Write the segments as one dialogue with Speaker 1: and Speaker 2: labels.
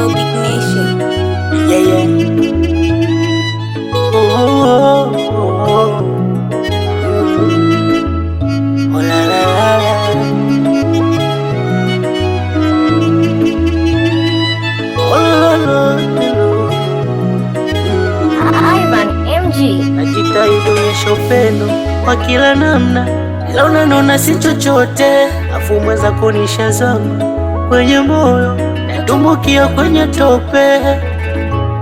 Speaker 1: Yo, Big Nation.
Speaker 2: Yeah, yeah. Oh, la, la, la, la. Oh, la, la, la.
Speaker 1: Ivan MG.
Speaker 2: Najitahidi onyesha upendo kwa kila namna, ila unanona si chochote, afu mweza kunisha zama kwenye moyo, natumbukia kwenye tope.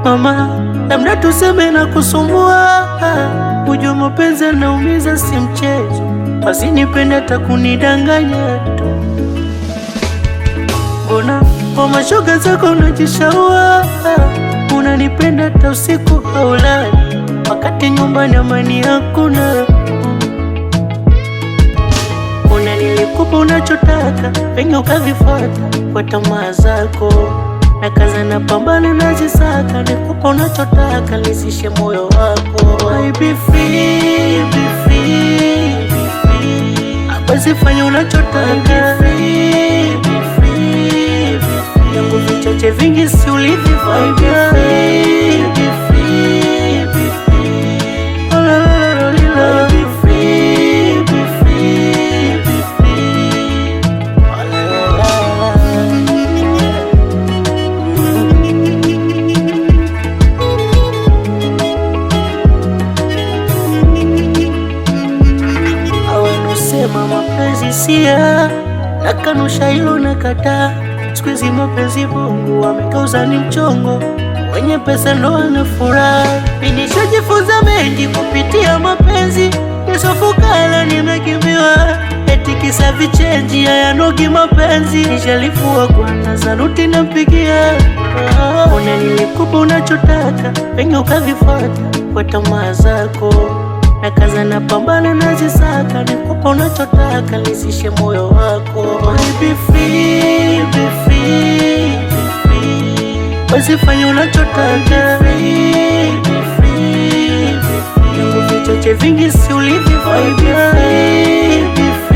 Speaker 2: Mama, labda tuseme na kusumbua, ujua mapenzi yanaumiza, si mchezo, basi nipende hata kunidanganya tu. Mbona kwa mashoga zako unajishaua, unanipenda hata usiku haulali, wakati nyumbani amani hakuna. Una nilikupa unachotaka, penye ukavifuata kwa tamaa zako, na kaza na pambana na zisaka, nikupa unachotaka lisishe moyo wako. I be free, be free, be free. Hapasi fanya unachotaka, be free, be free, be free. Yangu vichache vingi si ulivifanya. Be free, be free, be free. Oh, la, la, la, la, la. Be free, be free, be free. Oh, la, la, la, la. Awanusema mapenzi sia, nakanusha hilo nakataa. Siku hizi mapenzi bongo wamekauza ni mchongo, wenye pesa ndo wana furaha. Nishajifunza mengi kupitia mapenzi, nisofukala nimekimbiwa, eti kisa vichenji hayanogi mapenzi. Nishalifua kwana saluti nampigia. Una nilikupa unachotaka, penye ukavifuata kwa tamaa zako, na kaza na pambana na zisaka, nikupa unachotaka lisishe moyo wako. Be free, be free, be free. Basi fanya unachotaka, be free, be free, be free. Yangu vichache vingi si ulivifanya. Be free, be free.